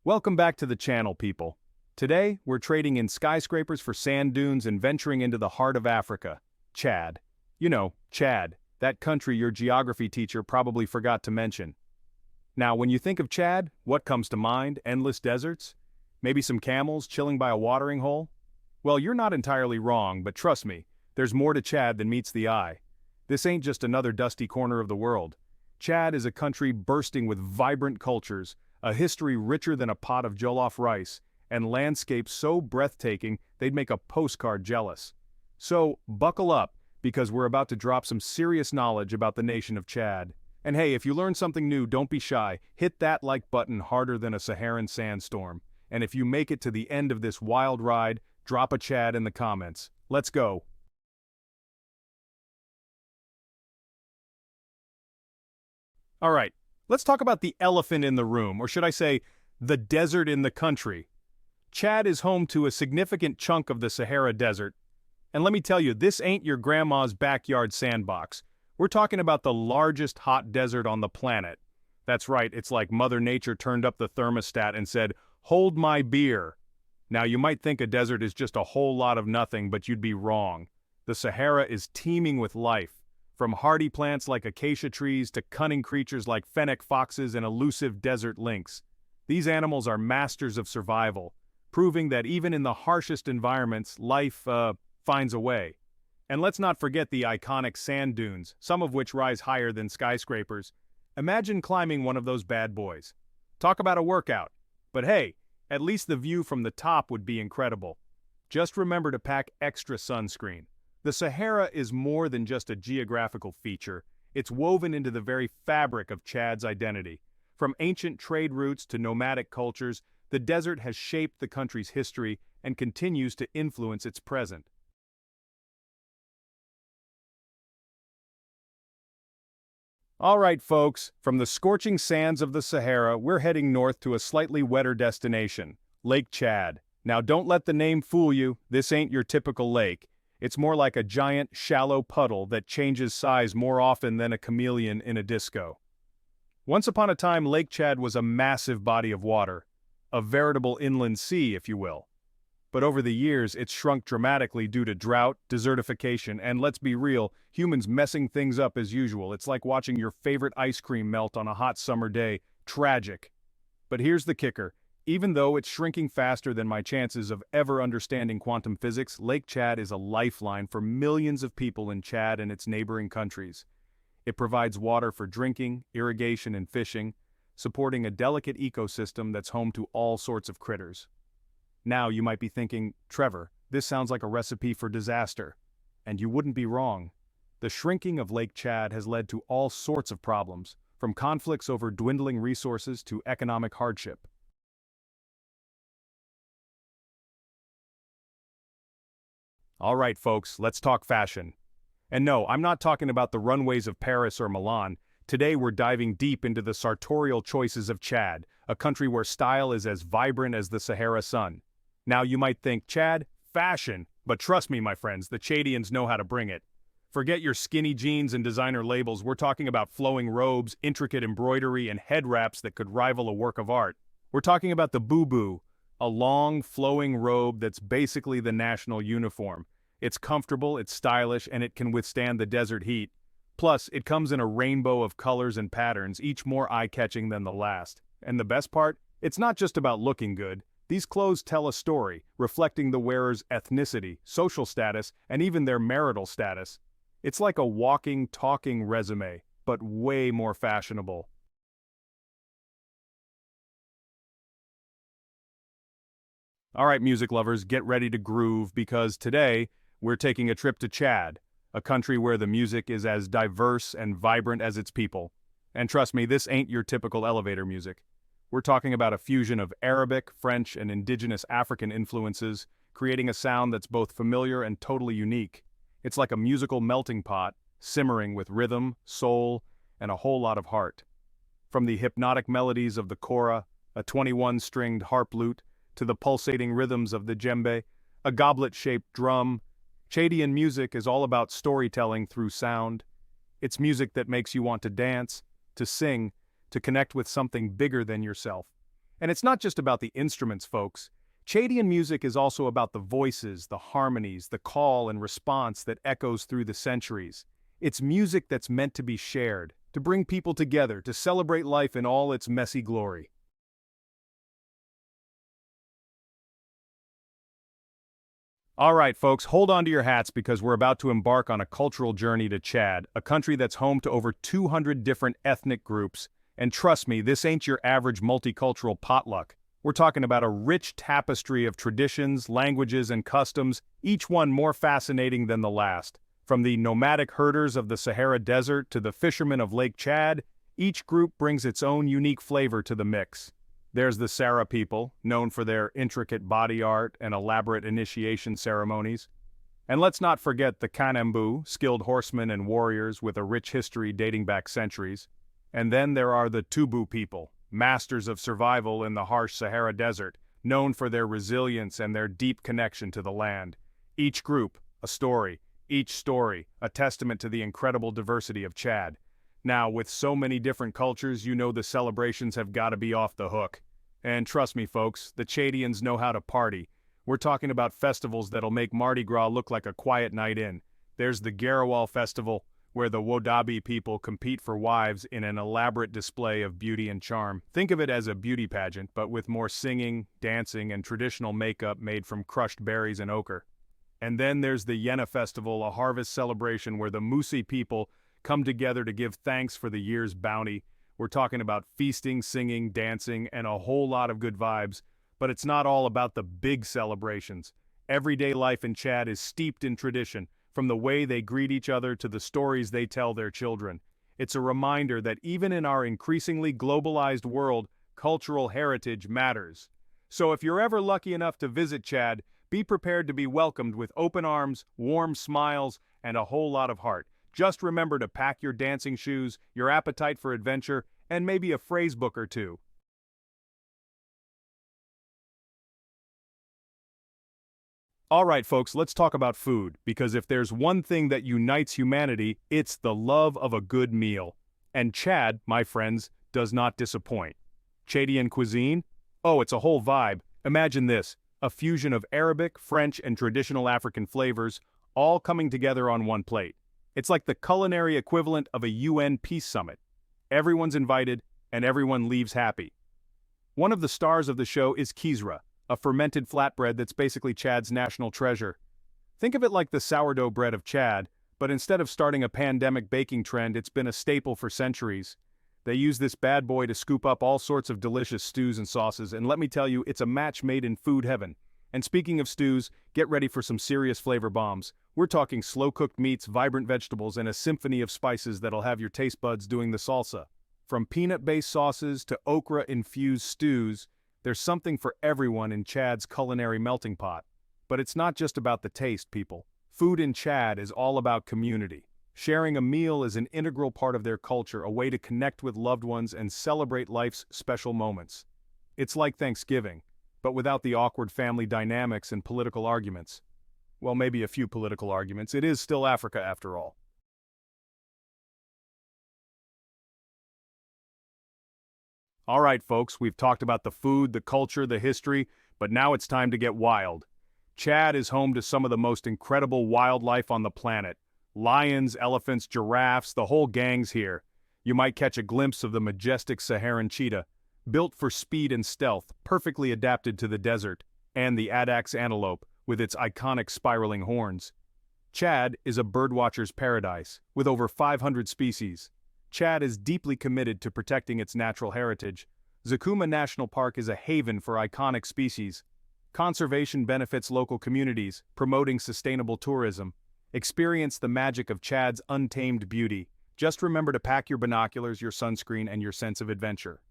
Welcome back to the channel, people. Today, we're trading in skyscrapers for sand dunes and venturing into the heart of Africa, Chad. You know, Chad, that country your geography teacher probably forgot to mention. Now, when you think of Chad, what comes to mind? Endless deserts? Maybe some camels chilling by a watering hole? Well, you're not entirely wrong, but trust me, there's more to Chad than meets the eye. This ain't just another dusty corner of the world. Chad is a country bursting with vibrant cultures, a history richer than a pot of jollof rice, and landscapes so breathtaking they'd make a postcard jealous. So, buckle up, because we're about to drop some serious knowledge about the nation of Chad. And hey, if you learn something new, don't be shy. Hit that like button harder than a Saharan sandstorm. And if you make it to the end of this wild ride, drop a Chad in the comments. Let's go. Alright, let's talk about the elephant in the room, or should I say, the desert in the country. Chad is home to a significant chunk of the Sahara Desert. And let me tell you, this ain't your grandma's backyard sandbox. We're talking about the largest hot desert on the planet. That's right, it's like Mother Nature turned up the thermostat and said, "Hold my beer." Now you might think a desert is just a whole lot of nothing, but you'd be wrong. The Sahara is teeming with life. From hardy plants like acacia trees to cunning creatures like fennec foxes and elusive desert lynx. These animals are masters of survival, proving that even in the harshest environments, life, finds a way. And let's not forget the iconic sand dunes, some of which rise higher than skyscrapers. Imagine climbing one of those bad boys. Talk about a workout. But hey, at least the view from the top would be incredible. Just remember to pack extra sunscreen. The Sahara is more than just a geographical feature. It's woven into the very fabric of Chad's identity. From ancient trade routes to nomadic cultures, the desert has shaped the country's history and continues to influence its present. All right, folks, from the scorching sands of the Sahara, we're heading north to a slightly wetter destination, Lake Chad. Now, don't let the name fool you. This ain't your typical lake. It's more like a giant, shallow puddle that changes size more often than a chameleon in a disco. Once upon a time, Lake Chad was a massive body of water, a veritable inland sea, if you will. But over the years, it's shrunk dramatically due to drought, desertification, and let's be real, humans messing things up as usual. It's like watching your favorite ice cream melt on a hot summer day. Tragic. But here's the kicker. Even though it's shrinking faster than my chances of ever understanding quantum physics, Lake Chad is a lifeline for millions of people in Chad and its neighboring countries. It provides water for drinking, irrigation, and fishing, supporting a delicate ecosystem that's home to all sorts of critters. Now you might be thinking, Trevor, this sounds like a recipe for disaster. And you wouldn't be wrong. The shrinking of Lake Chad has led to all sorts of problems, from conflicts over dwindling resources to economic hardship. All right, folks, let's talk fashion. And no, I'm not talking about the runways of Paris or Milan. Today we're diving deep into the sartorial choices of Chad, a country where style is as vibrant as the Sahara sun. Now you might think, Chad, fashion, but trust me, my friends, the Chadians know how to bring it. Forget your skinny jeans and designer labels, we're talking about flowing robes, intricate embroidery, and head wraps that could rival a work of art. We're talking about the bubu, a long, flowing robe that's basically the national uniform. It's comfortable, it's stylish, and it can withstand the desert heat. Plus, it comes in a rainbow of colors and patterns, each more eye-catching than the last. And the best part? It's not just about looking good. These clothes tell a story, reflecting the wearer's ethnicity, social status, and even their marital status. It's like a walking, talking resume, but way more fashionable. Alright, music lovers, get ready to groove, because today, we're taking a trip to Chad, a country where the music is as diverse and vibrant as its people. And trust me, this ain't your typical elevator music. We're talking about a fusion of Arabic, French, and indigenous African influences, creating a sound that's both familiar and totally unique. It's like a musical melting pot, simmering with rhythm, soul, and a whole lot of heart. From the hypnotic melodies of the kora, a 21-stringed harp lute, to the pulsating rhythms of the djembe, a goblet-shaped drum, Chadian music is all about storytelling through sound. It's music that makes you want to dance, to sing, to connect with something bigger than yourself. And it's not just about the instruments, folks. Chadian music is also about the voices, the harmonies, the call and response that echoes through the centuries. It's music that's meant to be shared, to bring people together, to celebrate life in all its messy glory. All right, folks, hold on to your hats because we're about to embark on a cultural journey to Chad, a country that's home to over 200 different ethnic groups. And trust me, this ain't your average multicultural potluck. We're talking about a rich tapestry of traditions, languages, and customs, each one more fascinating than the last. From the nomadic herders of the Sahara Desert to the fishermen of Lake Chad, each group brings its own unique flavor to the mix. There's the Sahara people, known for their intricate body art and elaborate initiation ceremonies. And let's not forget the Kanembu, skilled horsemen and warriors with a rich history dating back centuries. And then there are the Tubu people, masters of survival in the harsh Sahara Desert, known for their resilience and their deep connection to the land. Each group, a story, each story, a testament to the incredible diversity of Chad. Now, with so many different cultures, you know the celebrations have got to be off the hook. And trust me, folks, the Chadians know how to party. We're talking about festivals that'll make Mardi Gras look like a quiet night in. There's the Garawal Festival, where the Wodabi people compete for wives in an elaborate display of beauty and charm. Think of it as a beauty pageant, but with more singing, dancing, and traditional makeup made from crushed berries and ochre. And then there's the Yena Festival, a harvest celebration where the Musi people come together to give thanks for the year's bounty. We're talking about feasting, singing, dancing, and a whole lot of good vibes. But it's not all about the big celebrations. Everyday life in Chad is steeped in tradition, from the way they greet each other to the stories they tell their children. It's a reminder that even in our increasingly globalized world, cultural heritage matters. So if you're ever lucky enough to visit Chad, be prepared to be welcomed with open arms, warm smiles, and a whole lot of heart. Just remember to pack your dancing shoes, your appetite for adventure, and maybe a phrase book or two. All right, folks, let's talk about food, because if there's one thing that unites humanity, it's the love of a good meal. And Chad, my friends, does not disappoint. Chadian cuisine? Oh, it's a whole vibe. Imagine this, a fusion of Arabic, French, and traditional African flavors, all coming together on one plate. It's like the culinary equivalent of a UN peace summit. Everyone's invited, and everyone leaves happy. One of the stars of the show is Kizra, a fermented flatbread that's basically Chad's national treasure. Think of it like the sourdough bread of Chad, but instead of starting a pandemic baking trend, it's been a staple for centuries. They use this bad boy to scoop up all sorts of delicious stews and sauces, and let me tell you, it's a match made in food heaven. And speaking of stews, get ready for some serious flavor bombs. We're talking slow-cooked meats, vibrant vegetables, and a symphony of spices that'll have your taste buds doing the salsa. From peanut-based sauces to okra-infused stews, there's something for everyone in Chad's culinary melting pot. But it's not just about the taste, people. Food in Chad is all about community. Sharing a meal is an integral part of their culture, a way to connect with loved ones and celebrate life's special moments. It's like Thanksgiving, but without the awkward family dynamics and political arguments. Well, maybe a few political arguments. It is still Africa after all. All right, folks, we've talked about the food, the culture, the history, but now it's time to get wild. Chad is home to some of the most incredible wildlife on the planet. Lions, elephants, giraffes, the whole gang's here. You might catch a glimpse of the majestic Saharan cheetah, built for speed and stealth, perfectly adapted to the desert, and the Addax antelope, with its iconic spiraling horns. Chad is a birdwatcher's paradise, with over 500 species. Chad is deeply committed to protecting its natural heritage. Zakuma National Park is a haven for iconic species. Conservation benefits local communities, promoting sustainable tourism. Experience the magic of Chad's untamed beauty. Just remember to pack your binoculars, your sunscreen, and your sense of adventure.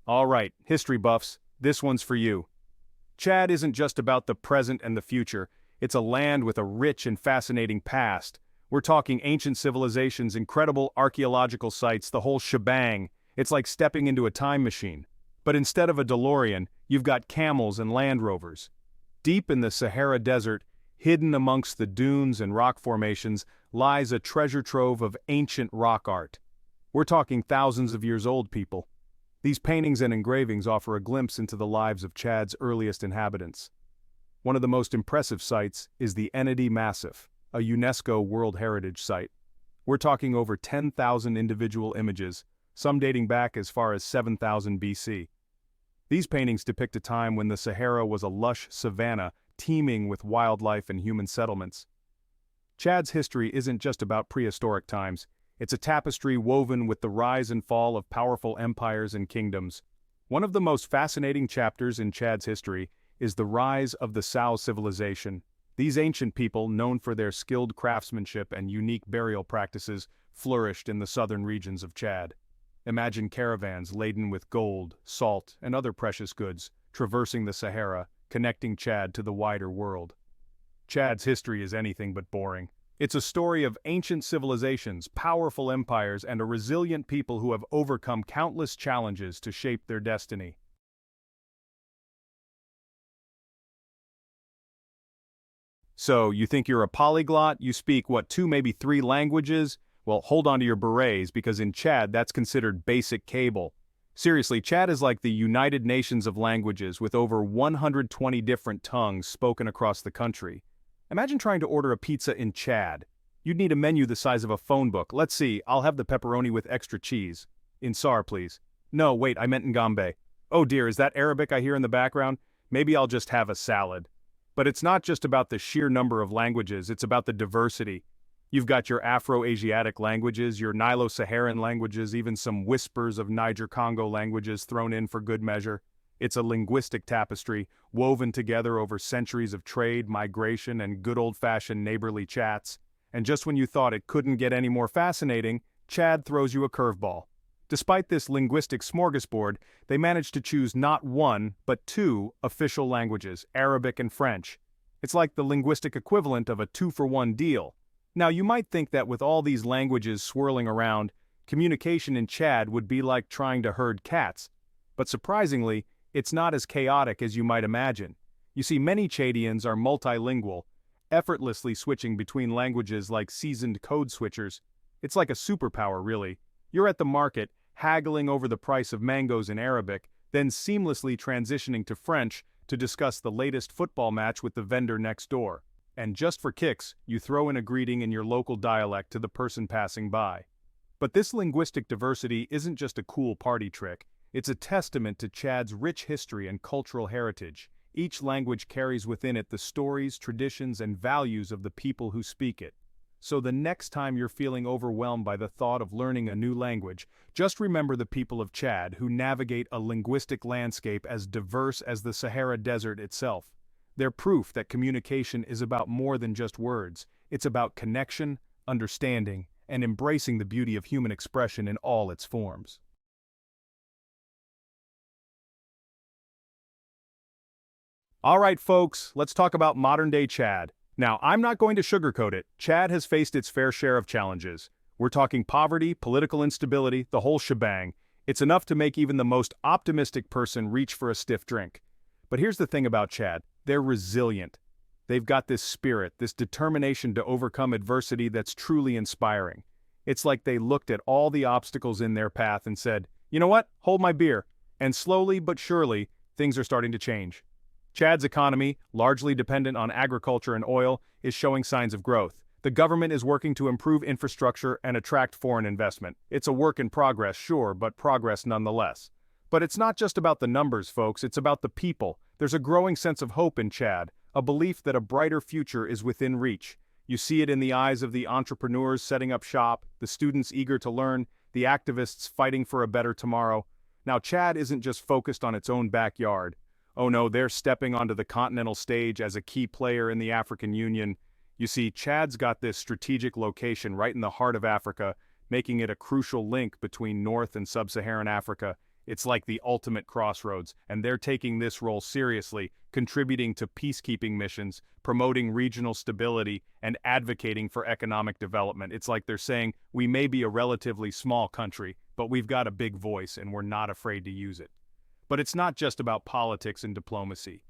All right, history buffs, this one's for you. Chad isn't just about the present and the future, it's a land with a rich and fascinating past. We're talking ancient civilizations, incredible archaeological sites, the whole shebang. It's like stepping into a time machine. But instead of a DeLorean, you've got camels and Land Rovers. Deep in the Sahara Desert, hidden amongst the dunes and rock formations, lies a treasure trove of ancient rock art. We're talking thousands of years old, people. These paintings and engravings offer a glimpse into the lives of Chad's earliest inhabitants. One of the most impressive sites is the Enedi Massif, a UNESCO World Heritage Site. We're talking over 10,000 individual images, some dating back as far as 7000 BC. These paintings depict a time when the Sahara was a lush savanna teeming with wildlife and human settlements. Chad's history isn't just about prehistoric times, it's a tapestry woven with the rise and fall of powerful empires and kingdoms. One of the most fascinating chapters in Chad's history is the rise of the Sao civilization. These ancient people, known for their skilled craftsmanship and unique burial practices, flourished in the southern regions of Chad. Imagine caravans laden with gold, salt, and other precious goods, traversing the Sahara, connecting Chad to the wider world. Chad's history is anything but boring. It's a story of ancient civilizations, powerful empires, and a resilient people who have overcome countless challenges to shape their destiny. So, you think you're a polyglot? You speak, what, 2, maybe 3 languages? Well, hold on to your berets, because in Chad, that's considered basic cable. Seriously, Chad is like the United Nations of languages, with over 120 different tongues spoken across the country. Imagine trying to order a pizza in Chad. You'd need a menu the size of a phone book. Let's see, I'll have the pepperoni with extra cheese. In Sar, please. No, wait, I meant in Ngambé. Oh dear, is that Arabic I hear in the background? Maybe I'll just have a salad. But it's not just about the sheer number of languages, it's about the diversity. You've got your Afro-Asiatic languages, your Nilo-Saharan languages, even some whispers of Niger-Congo languages thrown in for good measure. It's a linguistic tapestry, woven together over centuries of trade, migration, and good old-fashioned neighborly chats. And just when you thought it couldn't get any more fascinating, Chad throws you a curveball. Despite this linguistic smorgasbord, they managed to choose not 1, but 2 official languages, Arabic and French. It's like the linguistic equivalent of a 2-for-1 deal. Now, you might think that with all these languages swirling around, communication in Chad would be like trying to herd cats. But surprisingly, it's not as chaotic as you might imagine. You see, many Chadians are multilingual, effortlessly switching between languages like seasoned code switchers. It's like a superpower, really. You're at the market, haggling over the price of mangoes in Arabic, then seamlessly transitioning to French to discuss the latest football match with the vendor next door. And just for kicks, you throw in a greeting in your local dialect to the person passing by. But this linguistic diversity isn't just a cool party trick. It's a testament to Chad's rich history and cultural heritage. Each language carries within it the stories, traditions, and values of the people who speak it. So the next time you're feeling overwhelmed by the thought of learning a new language, just remember the people of Chad who navigate a linguistic landscape as diverse as the Sahara Desert itself. They're proof that communication is about more than just words. It's about connection, understanding, and embracing the beauty of human expression in all its forms. All right, folks, let's talk about modern-day Chad. Now, I'm not going to sugarcoat it. Chad has faced its fair share of challenges. We're talking poverty, political instability, the whole shebang. It's enough to make even the most optimistic person reach for a stiff drink. But here's the thing about Chad. They're resilient. They've got this spirit, this determination to overcome adversity that's truly inspiring. It's like they looked at all the obstacles in their path and said, you know what, hold my beer. And slowly but surely, things are starting to change. Chad's economy, largely dependent on agriculture and oil, is showing signs of growth. The government is working to improve infrastructure and attract foreign investment. It's a work in progress, sure, but progress nonetheless. But it's not just about the numbers, folks, it's about the people. There's a growing sense of hope in Chad, a belief that a brighter future is within reach. You see it in the eyes of the entrepreneurs setting up shop, the students eager to learn, the activists fighting for a better tomorrow. Now, Chad isn't just focused on its own backyard. Oh no, they're stepping onto the continental stage as a key player in the African Union. You see, Chad's got this strategic location right in the heart of Africa, making it a crucial link between North and Sub-Saharan Africa. It's like the ultimate crossroads, and they're taking this role seriously, contributing to peacekeeping missions, promoting regional stability, and advocating for economic development. It's like they're saying, we may be a relatively small country, but we've got a big voice and we're not afraid to use it. But it's not just about politics and diplomacy.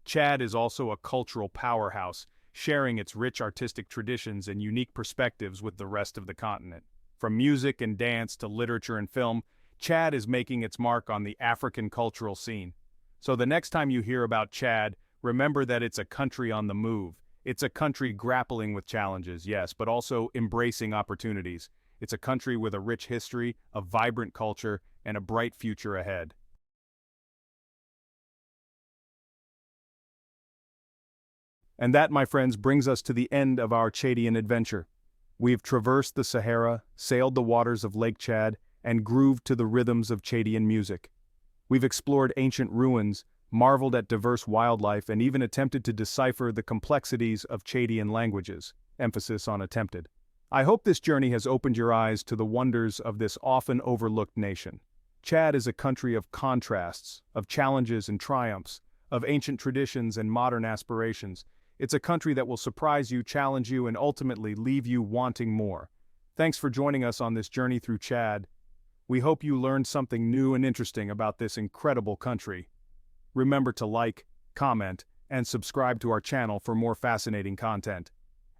Chad is also a cultural powerhouse, sharing its rich artistic traditions and unique perspectives with the rest of the continent. From music and dance to literature and film, Chad is making its mark on the African cultural scene. So the next time you hear about Chad, remember that it's a country on the move. It's a country grappling with challenges, yes, but also embracing opportunities. It's a country with a rich history, a vibrant culture, and a bright future ahead. And that, my friends, brings us to the end of our Chadian adventure. We've traversed the Sahara, sailed the waters of Lake Chad, and grooved to the rhythms of Chadian music. We've explored ancient ruins, marveled at diverse wildlife, and even attempted to decipher the complexities of Chadian languages, emphasis on attempted. I hope this journey has opened your eyes to the wonders of this often overlooked nation. Chad is a country of contrasts, of challenges and triumphs, of ancient traditions and modern aspirations. It's a country that will surprise you, challenge you, and ultimately leave you wanting more. Thanks for joining us on this journey through Chad. We hope you learned something new and interesting about this incredible country. Remember to like, comment, and subscribe to our channel for more fascinating content.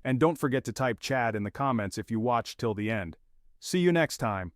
And don't forget to type Chad in the comments if you watched till the end. See you next time.